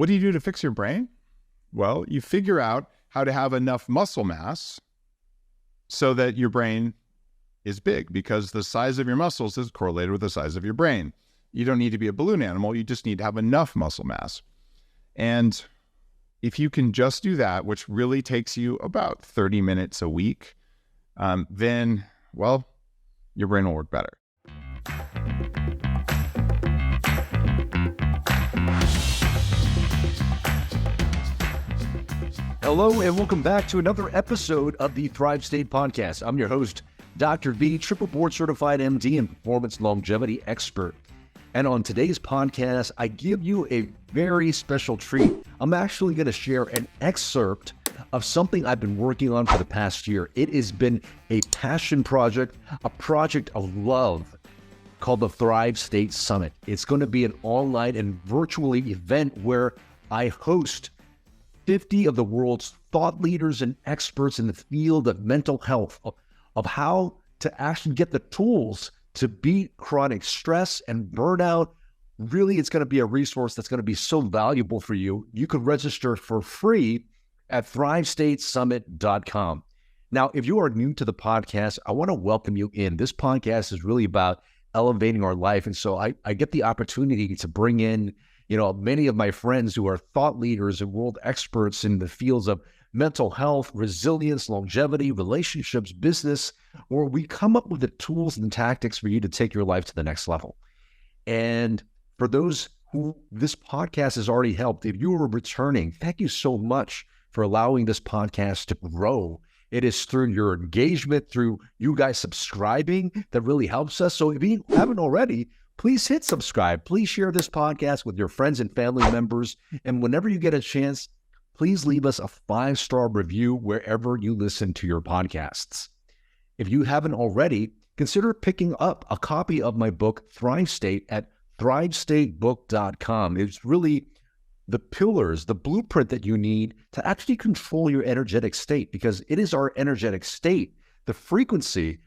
What do you do to fix your brain? Well, you figure out how to have enough muscle mass so that your brain is big, because the size of your muscles is correlated with the size of your brain. You don't need to be a balloon animal. You just need to have enough muscle mass. And if you can just do that, which really takes you about 30 minutes a week, then, well, your brain will work better. Hello, and welcome back to another episode of the Thrive State Podcast. I'm your host, Dr. V, triple board certified MD and performance longevity expert. And on today's podcast, I give you a very special treat. I'm actually going to share an excerpt of something I've been working on for the past year. It has been a passion project, a project of love called the Thrive State Summit. It's going to be an online and virtual event where I host 50 of the world's thought leaders and experts in the field of mental health, of how to actually get the tools to beat chronic stress and burnout. Really, it's going to be a resource that's going to be so valuable for you. You can register for free at thrivestatesummit.com. Now, if you are new to the podcast, I want to welcome you in. This podcast is really about elevating our life. And so I get the opportunity to bring in many of my friends who are thought leaders and world experts in the fields of mental health, resilience, longevity, relationships, business, where we come up with the tools and tactics for you to take your life to the next level. And for those who this podcast has already helped, if you are returning, thank you so much for allowing this podcast to grow. It is through your engagement, through you guys subscribing, that really helps us. So if you haven't already, please hit subscribe. Please share this podcast with your friends and family members. And whenever you get a chance, please leave us a 5-star review wherever you listen to your podcasts. If you haven't already, consider picking up a copy of my book, Thrive State, at thrivestatebook.com. It's really the pillars, the blueprint that you need to actually control your energetic state, because it is our energetic state, the frequency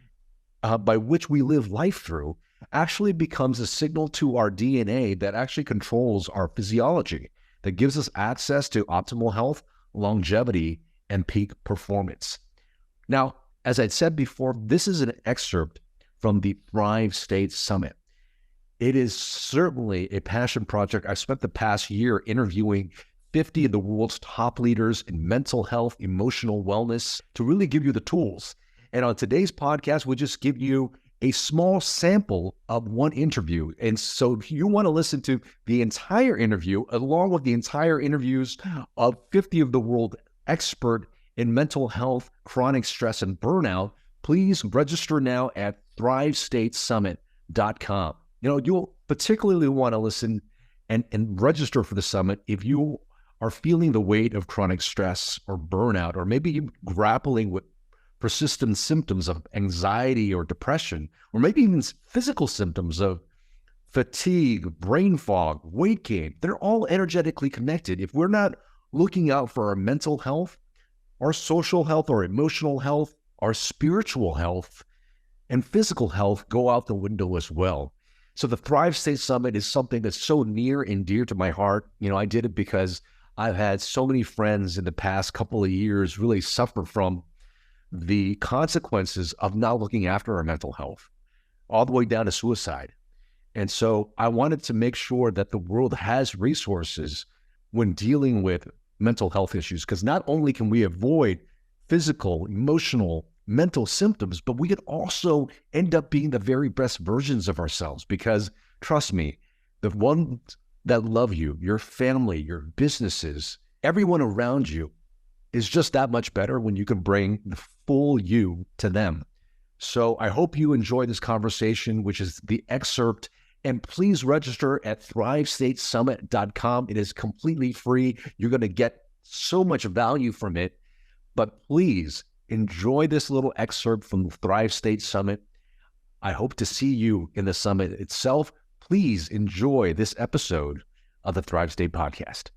by which we live life through, actually becomes a signal to our DNA that actually controls our physiology, that gives us access to optimal health, longevity, and peak performance. Now, as I said before, this is an excerpt from the Thrive State Summit. It is certainly a passion project. I've spent the past year interviewing 50 of the world's top leaders in mental health, emotional wellness, to really give you the tools. And on today's podcast, we'll just give you a small sample of one interview. And so if you want to listen to the entire interview, along with the entire interviews of 50 of the world expert in mental health, chronic stress, and burnout, please register now at thrivestatesummit.com. You'll particularly want to listen and register for the summit if you are feeling the weight of chronic stress or burnout, or maybe you're grappling with persistent symptoms of anxiety or depression, or maybe even physical symptoms of fatigue, brain fog, weight gain. They're all energetically connected. If we're not looking out for our mental health, our social health, our emotional health, our spiritual health, and physical health go out the window as well. So the Thrive State Summit is something that's so near and dear to my heart. I did it because I've had so many friends in the past couple of years really suffer from the consequences of not looking after our mental health, all the way down to suicide. And so I wanted to make sure that the world has resources when dealing with mental health issues, because not only can we avoid physical, emotional, mental symptoms, but we could also end up being the very best versions of ourselves. Because trust me, the ones that love you, your family, your businesses, everyone around you, is just that much better when you can bring the full you to them. So I hope you enjoy this conversation, which is the excerpt. And please register at thrivestatesummit.com. It is completely free. You're going to get so much value from it. But please enjoy this little excerpt from the Thrive State Summit. I hope to see you in the summit itself. Please enjoy this episode of the Thrive State Podcast.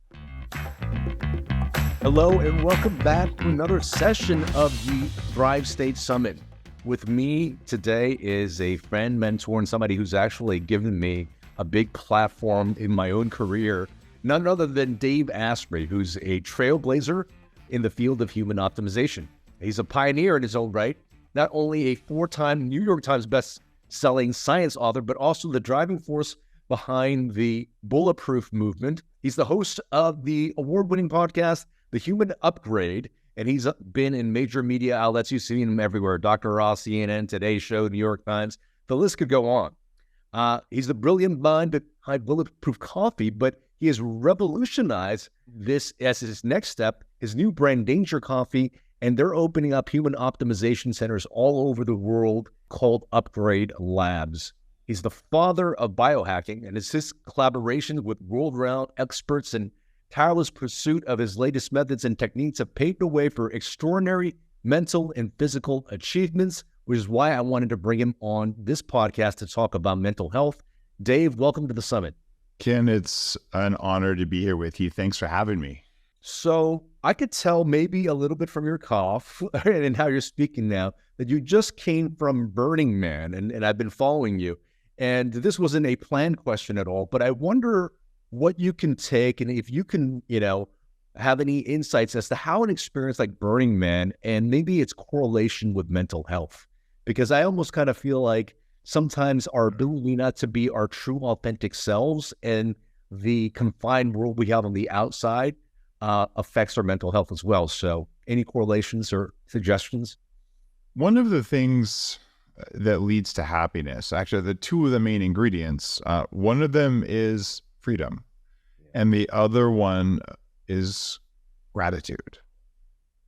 Hello, and welcome back to another session of the Thrive State Summit. With me today is a friend, mentor, and somebody who's actually given me a big platform in my own career, none other than Dave Asprey, who's a trailblazer in the field of human optimization. He's a pioneer in his own right, not only a 4-time New York Times best-selling science author, but also the driving force behind the Bulletproof movement. He's the host of the award-winning podcast, The Human Upgrade, and he's been in major media outlets. You've seen him everywhere: Dr. Ross, CNN, Today Show, New York Times. The list could go on. He's the brilliant mind behind Bulletproof Coffee, but he has revolutionized this as his next step, his new brand, Danger Coffee, and they're opening up human optimization centers all over the world called Upgrade Labs. He's the father of biohacking, and it's his collaboration with world-renowned experts and tireless pursuit of his latest methods and techniques have paved the way for extraordinary mental and physical achievements, which is why I wanted to bring him on this podcast to talk about mental health. Dave, welcome to the summit. Kien, it's an honor to be here with you. Thanks for having me. So I could tell maybe a little bit from your cough and how you're speaking now that you just came from Burning Man, and I've been following you. And this wasn't a planned question at all, but I wonder what you can take and if you can, have any insights as to how an experience like Burning Man and maybe its correlation with mental health. Because I almost kind of feel like sometimes our ability not to be our true authentic selves and the confined world we have on the outside affects our mental health as well. So any correlations or suggestions? One of the things that leads to happiness, actually the two of the main ingredients, one of them is freedom and the other one is gratitude.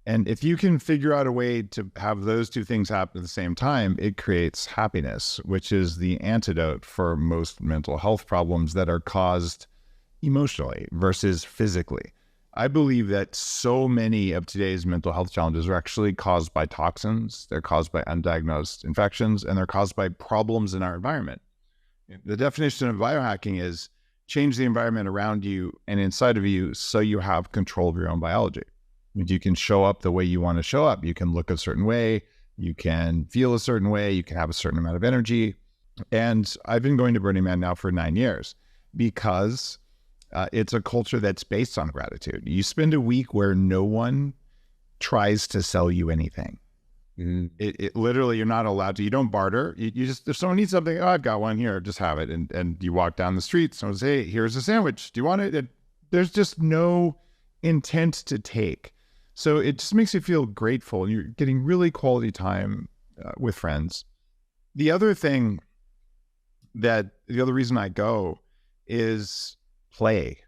And if you can figure out a way to have those two things happen at the same time, it creates happiness, which is the antidote for most mental health problems that are caused emotionally versus physically. I believe that so many of today's mental health challenges are actually caused by toxins, they're caused by undiagnosed infections, and they're caused by problems in our environment. The definition of biohacking is change the environment around you and inside of you so you have control of your own biology. You can show up the way you want to show up. You can look a certain way. You can feel a certain way. You can have a certain amount of energy. And I've been going to Burning Man now for 9 years because it's a culture that's based on gratitude. You spend a week where no one tries to sell you anything. It literally, you're not allowed to. You don't barter. You just, if someone needs something, oh, I've got one here, just have it. And you walk down the street, someone says, hey, here's a sandwich. Do you want it? There's just no intent to take. So it just makes you feel grateful and you're getting really quality time with friends. The other reason I go is play.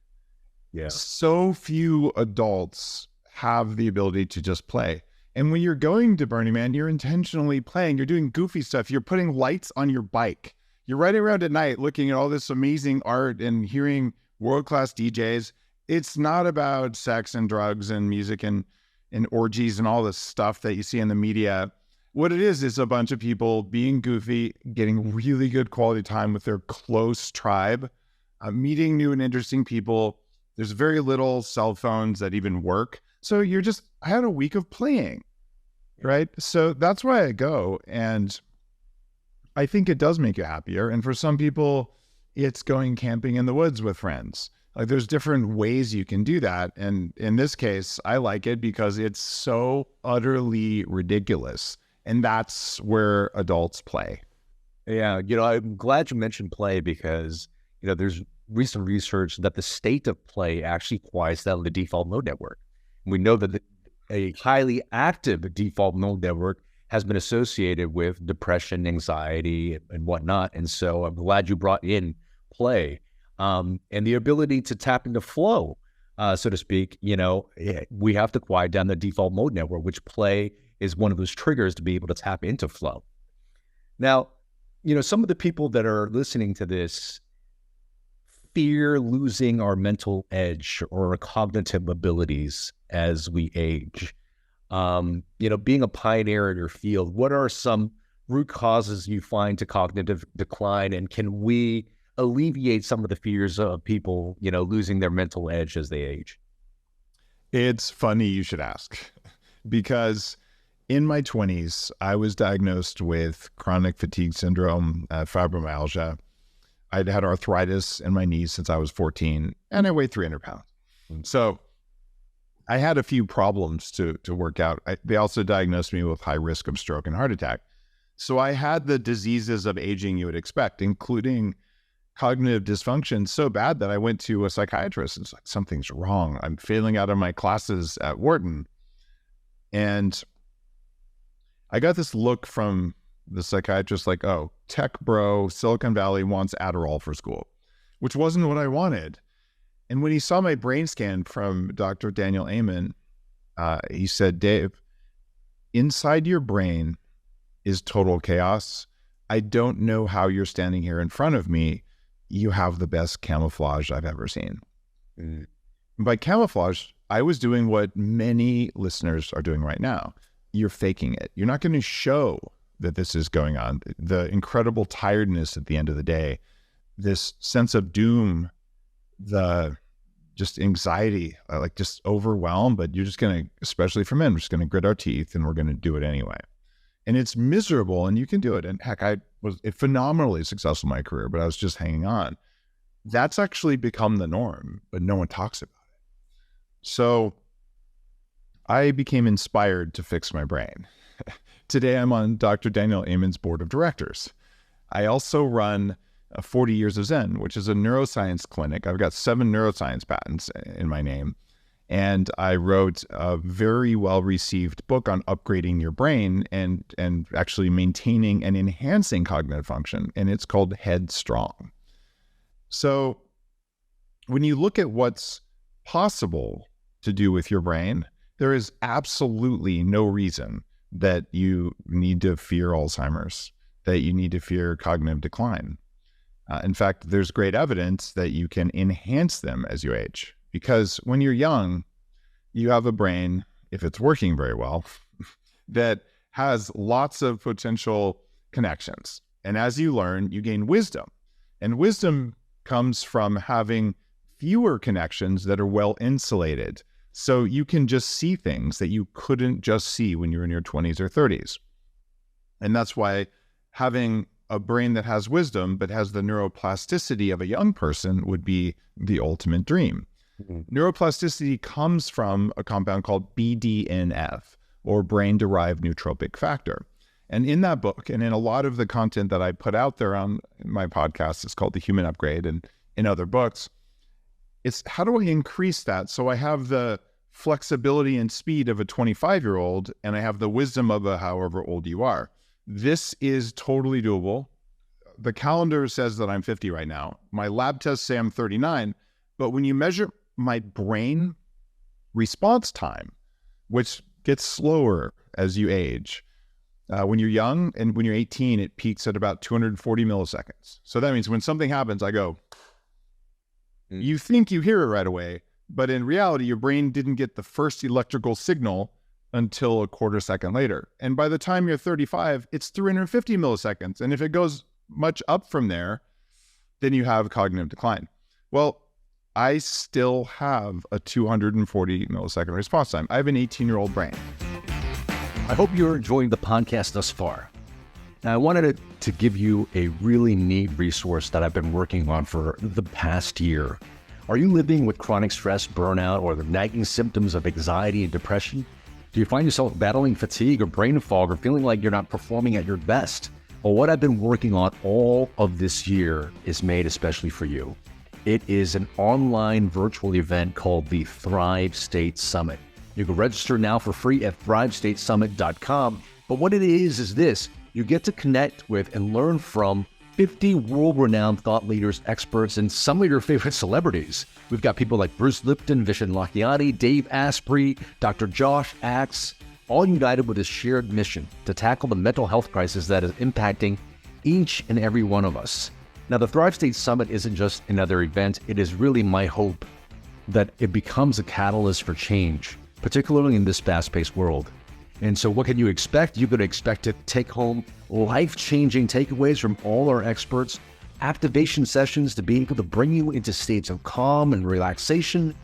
Yeah. So few adults have the ability to just play. And when you're going to Burning Man, you're intentionally playing. You're doing goofy stuff. You're putting lights on your bike. You're riding around at night looking at all this amazing art and hearing world-class DJs. It's not about sex and drugs and music and orgies and all this stuff that you see in the media. What it is a bunch of people being goofy, getting really good quality time with their close tribe, meeting new and interesting people. There's very little cell phones that even work. So I had a week of playing, right? So that's why I go. And I think it does make you happier. And for some people, it's going camping in the woods with friends. Like there's different ways you can do that. And in this case, I like it because it's so utterly ridiculous. And that's where adults play. Yeah. I'm glad you mentioned play because, there's recent research that the state of play actually quiets down the default mode network. We know that a highly active default mode network has been associated with depression, anxiety, and whatnot. And so I'm glad you brought in play. And the ability to tap into flow, so to speak, we have to quiet down the default mode network, which play is one of those triggers to be able to tap into flow. Now, some of the people that are listening to this fear losing our mental edge or our cognitive abilities as we age. Being a pioneer in your field, what are some root causes you find to cognitive decline, and can we alleviate some of the fears of people, losing their mental edge as they age? It's funny you should ask, because in my 20s, I was diagnosed with chronic fatigue syndrome, fibromyalgia. I'd had arthritis in my knees since I was 14, and I weighed 300 pounds. So I had a few problems to work out. They also diagnosed me with high risk of stroke and heart attack. So I had the diseases of aging you would expect, including cognitive dysfunction so bad that I went to a psychiatrist. It's like, something's wrong. I'm failing out of my classes at Wharton. And I got this look from the psychiatrist like, oh, tech bro, Silicon Valley wants Adderall for school, which wasn't what I wanted. And when he saw my brain scan from Dr. Daniel Amen, he said, Dave, inside your brain is total chaos. I don't know how you're standing here in front of me. You have the best camouflage I've ever seen. Mm. By camouflage, I was doing what many listeners are doing right now. You're faking it. You're not going to show that this is going on. The incredible tiredness at the end of the day, this sense of doom, the just anxiety, like just overwhelmed, but you're just going to, especially for men, we're just going to grit our teeth and we're going to do it anyway. And it's miserable and you can do it. And heck, I was phenomenally successful in my career, but I was just hanging on. That's actually become the norm, but no one talks about it. So I became inspired to fix my brain. Today, I'm on Dr. Daniel Amen's board of directors. I also run 40 Years of Zen, which is a neuroscience clinic. I've got 7 neuroscience patents in my name. And I wrote a very well-received book on upgrading your brain and actually maintaining and enhancing cognitive function. And it's called Headstrong. So when you look at what's possible to do with your brain, there is absolutely no reason that you need to fear Alzheimer's, that you need to fear cognitive decline. In fact, there's great evidence that you can enhance them as you age. Because when you're young, you have a brain, if it's working very well, that has lots of potential connections. And as you learn, you gain wisdom. And wisdom comes from having fewer connections that are well insulated. So you can just see things that you couldn't just see when you're in your 20s or 30s. And that's why having a brain that has wisdom, but has the neuroplasticity of a young person would be the ultimate dream. Mm-hmm. Neuroplasticity comes from a compound called BDNF, or brain-derived nootropic factor. And in that book, and in a lot of the content that I put out there on my podcast, it's called The Human Upgrade, and in other books, it's how do I increase that so I have the flexibility and speed of a 25-year-old and I have the wisdom of a however old you are. This is totally doable. The calendar says that I'm 50 right now. My lab tests say I'm 39, but when you measure my brain response time, which gets slower as you age, when you're young and when you're 18, it peaks at about 240 milliseconds. So that means when something happens, I go, you think you hear it right away, but in reality, your brain didn't get the first electrical signal until a quarter second later. And by the time you're 35, it's 350 milliseconds. And if it goes much up from there, then you have cognitive decline. Well, I still have a 240 millisecond response time. I have an 18-year-old brain. I hope you're enjoying the podcast thus far. Now, I wanted to give you a really neat resource that I've been working on for the past year. Are you living with chronic stress, burnout, or the nagging symptoms of anxiety and depression? Do you find yourself battling fatigue or brain fog or feeling like you're not performing at your best? Well, what I've been working on all of this year is made especially for you. It is an online virtual event called the Thrive State Summit. You can register now for free at thrivestatesummit.com. But what it is this. You get to connect with and learn from 50 world-renowned thought leaders, experts, and some of your favorite celebrities. We've got people like Bruce Lipton, Vishen Lakhiani, Dave Asprey, Dr. Josh Axe, all united with a shared mission to tackle the mental health crisis that is impacting each and every one of us. Now, the Thrive State Summit isn't just another event. It is really my hope that it becomes a catalyst for change, particularly in this fast-paced world. And so what can you expect? You're going to expect to take home life-changing takeaways from all our experts, activation sessions to be able to bring you into states of calm and relaxation,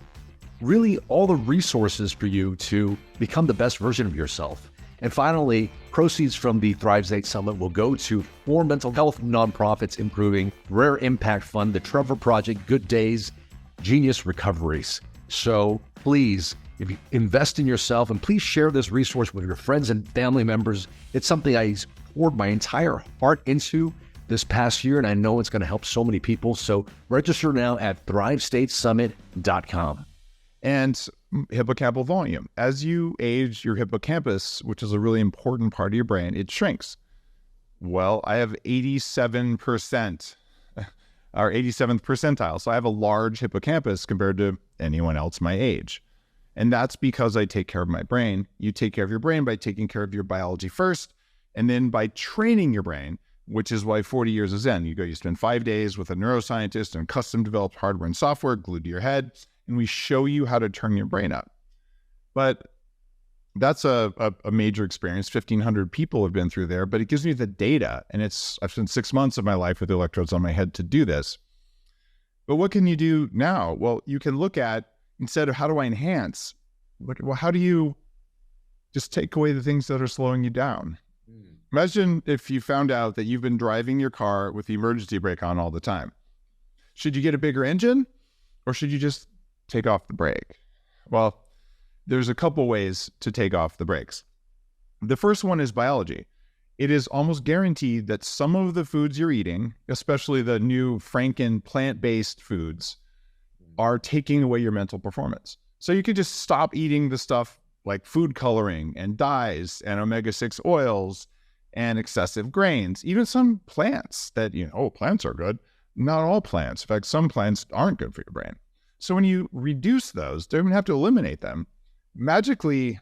really all the resources for you to become the best version of yourself. And finally, proceeds from the Thrive State Summit will go to 4 mental health nonprofits, improving Rare Impact Fund, the Trevor Project, Good Days, Genius Recoveries. So please, if you invest in yourself, and please share this resource with your friends and family members. It's something I poured my entire heart into this past year, and I know it's going to help so many people. So register now at thrivestatesummit.com. And hippocampal volume. As you age, your hippocampus, which is a really important part of your brain, it shrinks. Well, I have 87%, or 87th percentile. So I have a large hippocampus compared to anyone else my age. And that's because I take care of my brain. You take care of your brain by taking care of your biology first, and then by training your brain, which is why 40 years is in. You spend 5 days with a neuroscientist and custom developed hardware and software glued to your head, and we show you how to turn your brain up. But that's a major experience. 1,500 people have been through there, but it gives me the data. And I've spent 6 months of my life with electrodes on my head to do this. But what can you do now? Well, you can look at, instead of how do I enhance, how do you just take away the things that are slowing you down? Imagine if you found out that you've been driving your car with the emergency brake on all the time. Should you get a bigger engine, or should you just take off the brake? Well, there's a couple ways to take off the brakes. The first one is biology. It is almost guaranteed that some of the foods you're eating, especially the new Franken plant-based foods, are taking away your mental performance. So you could just stop eating the stuff like food coloring and dyes and omega-6 oils and excessive grains, even some plants that, plants are good. Not all plants. In fact, some plants aren't good for your brain. So when you reduce those, don't even have to eliminate them, magically,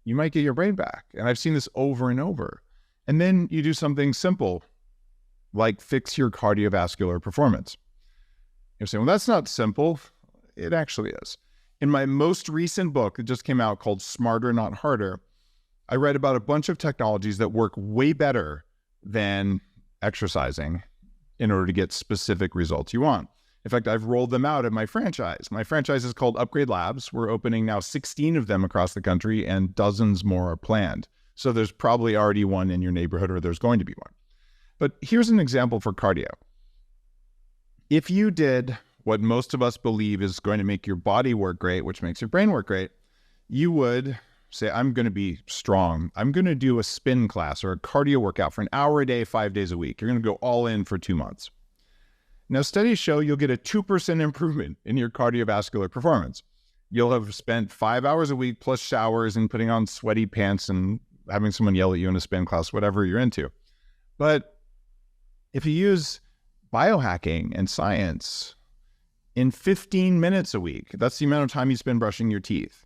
you might get your brain back. And I've seen this over and over. And then you do something simple, like fix your cardiovascular performance. You're saying, well, that's not simple. It actually is. In my most recent book that just came out called Smarter, Not Harder, I read about a bunch of technologies that work way better than exercising in order to get specific results you want. In fact, I've rolled them out at my franchise. My franchise is called Upgrade Labs. We're opening now 16 of them across the country, and dozens more are planned. So there's probably already one in your neighborhood, or there's going to be one. But here's an example for cardio. If you did what most of us believe is going to make your body work great, which makes your brain work great, you would say, I'm going to be strong. I'm going to do a spin class or a cardio workout for an hour a day, 5 days a week. You're going to go all in for 2 months. Now, studies show you'll get a 2% improvement in your cardiovascular performance. You'll have spent 5 hours a week plus showers and putting on sweaty pants and having someone yell at you in a spin class, whatever you're into. But if you use biohacking and science in 15 minutes a week, that's the amount of time you spend brushing your teeth,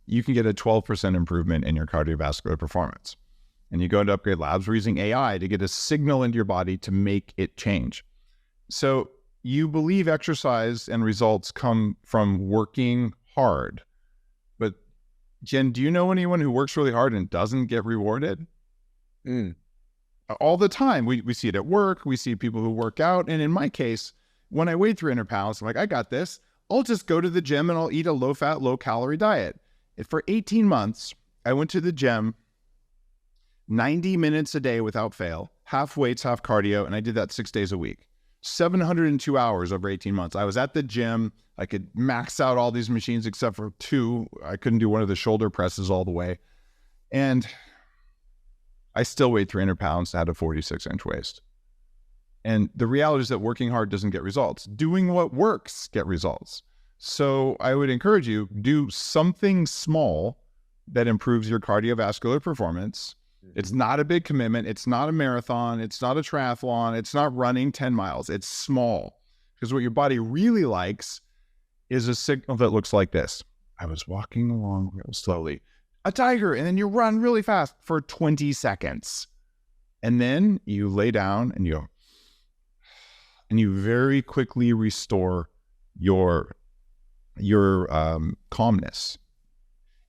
you can get a 12% improvement in your cardiovascular performance. And you go into Upgrade Labs, we're using AI to get a signal into your body to make it change. So you believe exercise and results come from working hard. But Jen, do you know anyone who works really hard and doesn't get rewarded? All the time. We see it at work. We see people who work out. And in my case, when I weighed 300 pounds, I'm like, I got this. I'll just go to the gym and I'll eat a low-fat, low-calorie diet. And for 18 months, I went to the gym 90 minutes a day without fail, half weights, half cardio, and I did that 6 days a week. 702 hours over 18 months. I was at the gym. I could max out all these machines except for 2. I couldn't do one of the shoulder presses all the way. And I still weighed 300 pounds, had a 46-inch waist. And the reality is that working hard doesn't get results. Doing what works get results. So I would encourage you, do something small that improves your cardiovascular performance. It's not a big commitment. It's not a marathon. It's not a triathlon. It's not running 10 miles. It's small. Because what your body really likes is a signal that looks like this. I was walking along real slowly. A tiger. And then you run really fast for 20 seconds. And then you lay down and you very quickly restore your calmness.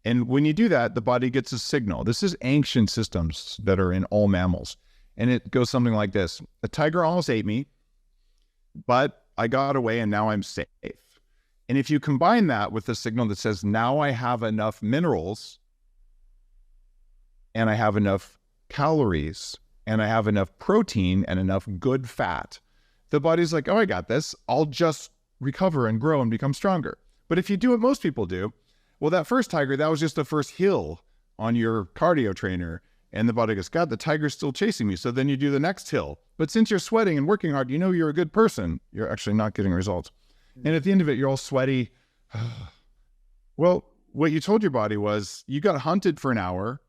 And when you do that, the body gets a signal. This is ancient systems that are in all mammals. And it goes something like this. A tiger almost ate me, but I got away and now I'm safe. And if you combine that with the signal that says, now I have enough minerals and I have enough calories and I have enough protein and enough good fat, the body's like, oh, I got this. I'll just recover and grow and become stronger. But if you do what most people do, well, that first tiger, that was just the first hill on your cardio trainer. And the body goes, God, the tiger's still chasing me. So then you do the next hill. But since you're sweating and working hard, you know you're a good person. You're actually not getting results. And at the end of it, you're all sweaty. Well, what you told your body was you got hunted for an hour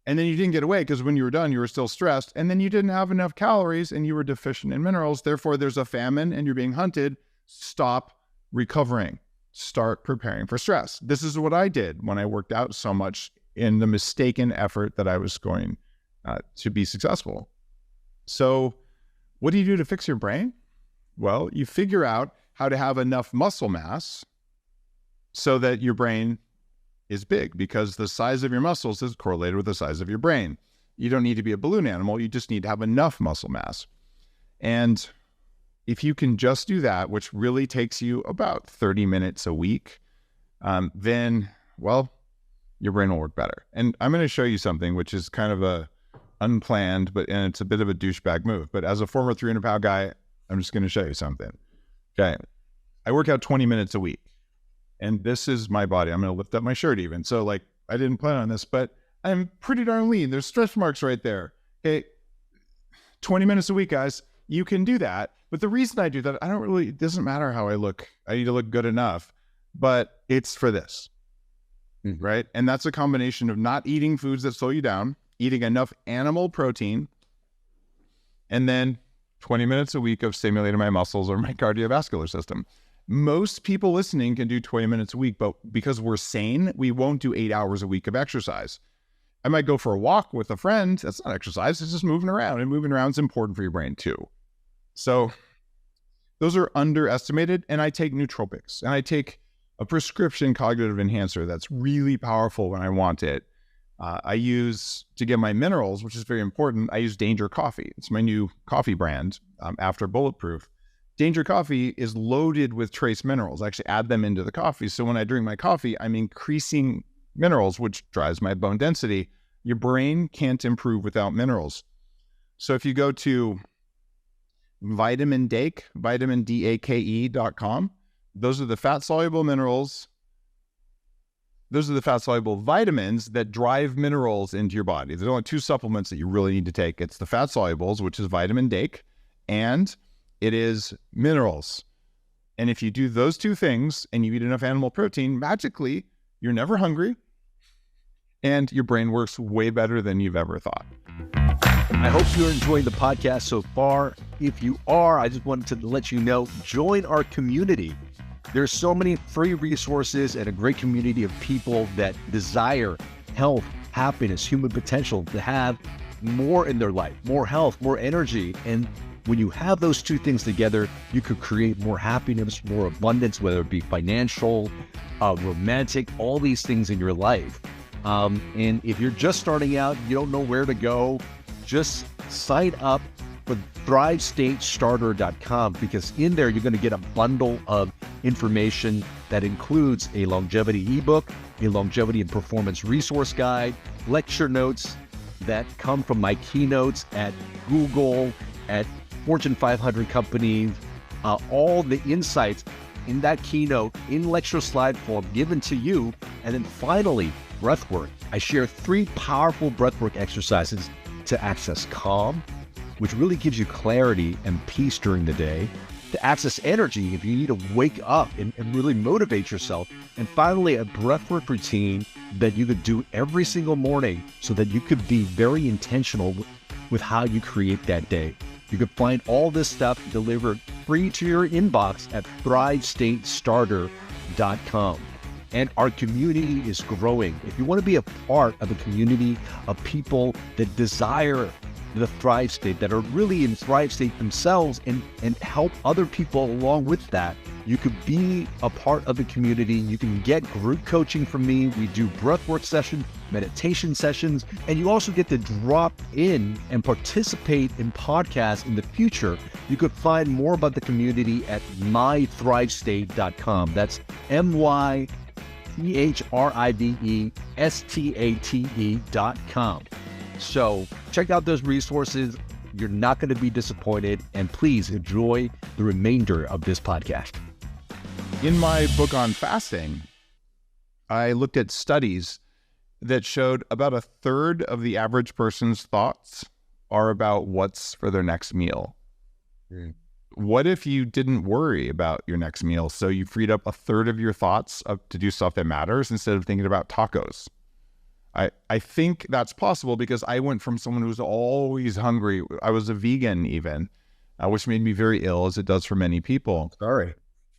and then you didn't get away because when you were done, you were still stressed. And then you didn't have enough calories and you were deficient in minerals. Therefore, there's a famine and you're being hunted. Stop recovering. Start preparing for stress. This is what I did when I worked out so much in the mistaken effort that I was going to be successful. So what do you do to fix your brain? Well, you figure out how to have enough muscle mass so that your brain is big, because the size of your muscles is correlated with the size of your brain. You don't need to be a balloon animal. You just need to have enough muscle mass. And if you can just do that, which really takes you about 30 minutes a week, then, well, your brain will work better. And I'm going to show you something which is kind of a unplanned, and it's a bit of a douchebag move. But as a former 300-pound guy, I'm just going to show you something. Okay. I work out 20 minutes a week. And this is my body. I'm going to lift up my shirt even. So like, I didn't plan on this, but I'm pretty darn lean. There's stretch marks right there. Okay. 20 minutes a week, guys. You can do that. But the reason I do that, it doesn't matter how I look. I need to look good enough, but it's for this. Right? And that's a combination of not eating foods that slow you down, eating enough animal protein, and then 20 minutes a week of stimulating my muscles or my cardiovascular system. Most people listening can do 20 minutes a week, but because we're sane, we won't do 8 hours a week of exercise. I might go for a walk with a friend. That's not exercise. It's just moving around, and moving around is important for your brain too. So those are underestimated. And I take nootropics, and I take a prescription cognitive enhancer that's really powerful when I want it. I use, to get my minerals, which is very important, I use Danger Coffee. It's my new coffee brand after Bulletproof. Danger Coffee is loaded with trace minerals. I actually add them into the coffee. So when I drink my coffee, I'm increasing minerals, which drives my bone density. Your brain can't improve without minerals. So if you go to vitamindake.com, those are the fat-soluble minerals. Those are the fat-soluble vitamins that drive minerals into your body. There's only two supplements that you really need to take. It's the fat solubles, which is vitamin Dake, and it is minerals. And if you do those two things and you eat enough animal protein, magically, you're never hungry and your brain works way better than you've ever thought. I hope you're enjoying the podcast so far. If you are, I just wanted to let you know, join our community. There's so many free resources and a great community of people that desire health, happiness, human potential, to have more in their life, more health, more energy. And when you have those two things together, you could create more happiness, more abundance, whether it be financial, romantic, all these things in your life. And if you're just starting out, you don't know where to go, just sign up for thrivestatestarter.com, because in there you're going to get a bundle of information that includes a longevity ebook, a longevity and performance resource guide, lecture notes that come from my keynotes at Google, at Fortune 500 companies, all the insights in that keynote in lecture slide form given to you. And then finally, breathwork. I share 3 powerful breathwork exercises to access calm, which really gives you clarity and peace during the day, to access energy if you need to wake up and really motivate yourself, and finally a breathwork routine that you could do every single morning so that you could be very intentional with how you create that day. You can find all this stuff delivered free to your inbox at thrivestatestarter.com. And our community is growing. If you want to be a part of a community of people that desire the Thrive State, that are really in Thrive State themselves, and help other people along with that, you could be a part of the community. You can get group coaching from me. We do breathwork sessions, meditation sessions, and you also get to drop in and participate in podcasts in the future. You could find more about the community at mythrivestate.com. That's mythrivestate.com. So check out those resources. You're not going to be disappointed. And please enjoy the remainder of this podcast. In my book on fasting, I looked at studies that showed about a third of the average person's thoughts are about what's for their next meal. What if you didn't worry about your next meal, so you freed up a third of your thoughts up to do stuff that matters instead of thinking about tacos? I think that's possible because I went from someone who's always hungry. I was a vegan even, which made me very ill, as it does for many people. Sorry.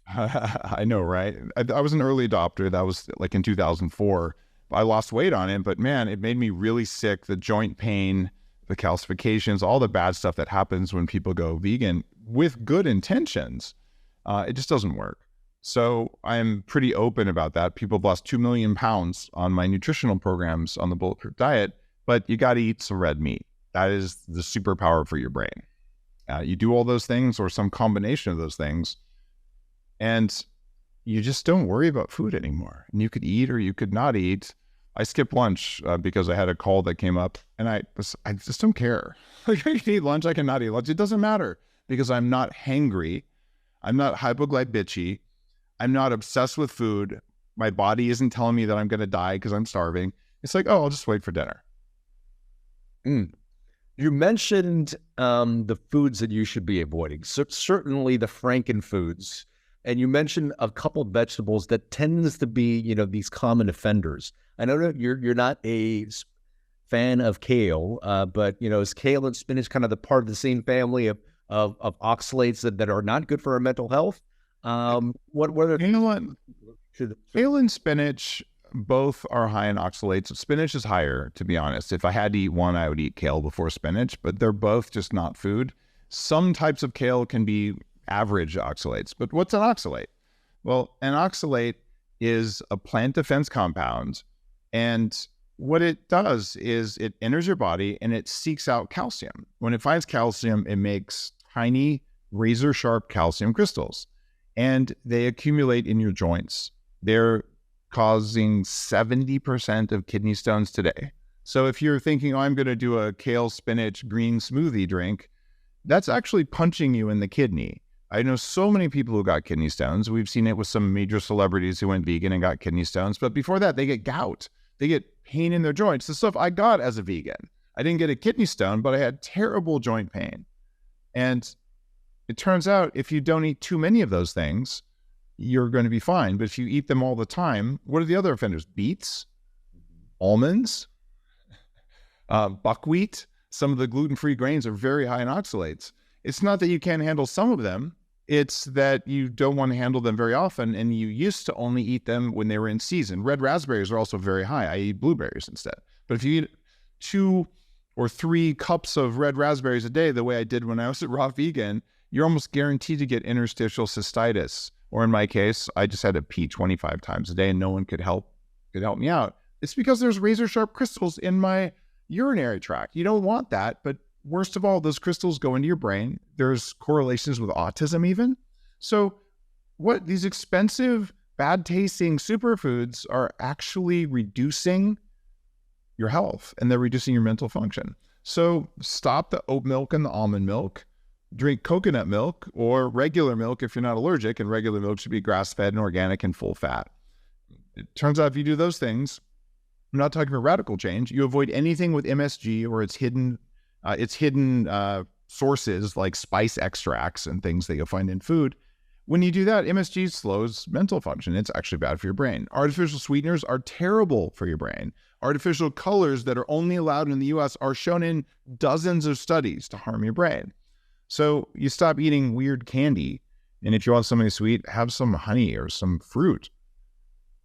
I know, right? I was an early adopter. That was like in 2004. I lost weight on it, but man, it made me really sick. The joint pain, the calcifications, all the bad stuff that happens when people go vegan with good intentions, it just doesn't work. So I'm pretty open about that. People have lost 2 million pounds on my nutritional programs on the Bulletproof diet, but you got to eat some red meat. That is the superpower for your brain. You do all those things or some combination of those things, and you just don't worry about food anymore. And you could eat or you could not eat. I skipped lunch because I had a call that came up, and I just don't care. Like, I can eat lunch, I cannot eat lunch. It doesn't matter because I'm not hangry. I'm not hypoglycemic. I'm not obsessed with food. My body isn't telling me that I'm going to die because I'm starving. It's like, oh, I'll just wait for dinner. You mentioned the foods that you should be avoiding. So certainly the Franken foods. And you mentioned a couple of vegetables that tends to be, these common offenders. I know that you're not a fan of kale, but is kale and spinach kind of the part of the same family of oxalates that are not good for our mental health? What are kale and spinach both are high in oxalates. Spinach is higher, to be honest. If I had to eat one, I would eat kale before spinach, but they're both just not food. Some types of kale can be average oxalates, but what's an oxalate? Well, an oxalate is a plant defense compound, and what it does is it enters your body and it seeks out calcium. When it finds calcium, it makes tiny razor sharp calcium crystals, and they accumulate in your joints. They're causing 70% of kidney stones today. So if you're thinking, oh, I'm going to do a kale spinach green smoothie drink, that's actually punching you in the kidney. I know so many people who got kidney stones. We've seen it with some major celebrities who went vegan and got kidney stones. But before that, they get gout. They get pain in their joints. The stuff I got as a vegan. I didn't get a kidney stone, but I had terrible joint pain. And it turns out if you don't eat too many of those things, you're going to be fine. But if you eat them all the time, what are the other offenders? Beets, almonds, buckwheat. Some of the gluten-free grains are very high in oxalates. It's not that you can't handle some of them. It's that you don't want to handle them very often, and you used to only eat them when they were in season. Red raspberries are also very high. I eat blueberries instead. But if you eat 2 or 3 cups of red raspberries a day, the way I did when I was at Raw Vegan, you're almost guaranteed to get interstitial cystitis. Or in my case, I just had to pee 25 times a day and no one could help me out. It's because there's razor sharp crystals in my urinary tract. You don't want that, but worst of all, those crystals go into your brain. There's correlations with autism even. So what these expensive, bad tasting superfoods are actually reducing your health, and they're reducing your mental function. So stop the oat milk and the almond milk. Drink coconut milk or regular milk if you're not allergic, and regular milk should be grass-fed and organic and full fat. It turns out if you do those things, I'm not talking about radical change, you avoid anything with MSG or its hidden sources like spice extracts and things that you'll find in food. When you do that, MSG slows mental function. It's actually bad for your brain. Artificial sweeteners are terrible for your brain. Artificial colors that are only allowed in the US are shown in dozens of studies to harm your brain. So you stop eating weird candy, and if you want something sweet, have some honey or some fruit.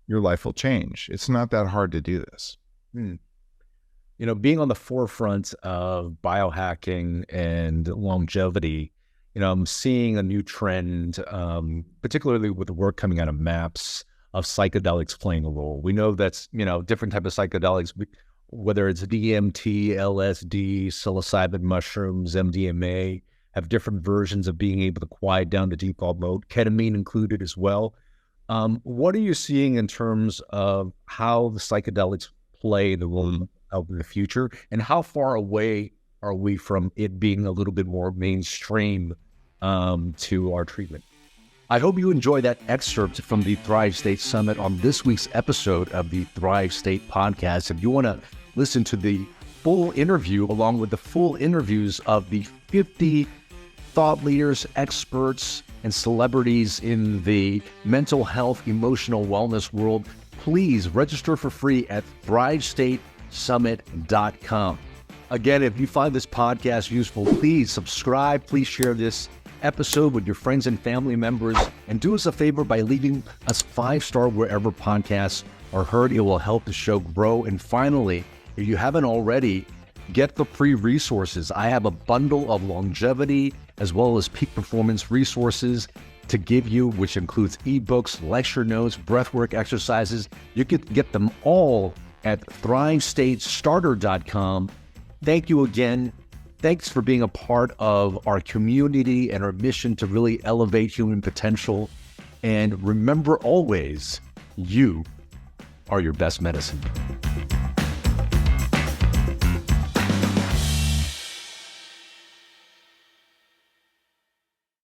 Your life will change. It's not that hard to do this. Being on the forefront of biohacking and longevity, I'm seeing a new trend, particularly with the work coming out of MAPS, of psychedelics playing a role. We know that's, different type of psychedelics, whether it's DMT, LSD, psilocybin mushrooms, MDMA, have different versions of being able to quiet down the default mode, ketamine included as well. What are you seeing in terms of how the psychedelics play the role of the future? And how far away are we from it being a little bit more mainstream to our treatment? I hope you enjoy that excerpt from the Thrive State Summit on this week's episode of the Thrive State Podcast. If you want to listen to the full interview along with the full interviews of the 50 thought leaders, experts, and celebrities in the mental health, emotional wellness world, please register for free at thrivestatesummit.com. Again, if you find this podcast useful, please subscribe, please share this episode with your friends and family members, and do us a favor by leaving us 5-star wherever podcasts are heard. It will help the show grow. And finally, if you haven't already, get the free resources. I have a bundle of longevity as well as peak performance resources to give you, which includes ebooks, lecture notes, breathwork exercises. You can get them all at thrivestatestarter.com. Thank you again. Thanks for being a part of our community and our mission to really elevate human potential. And remember always, you are your best medicine.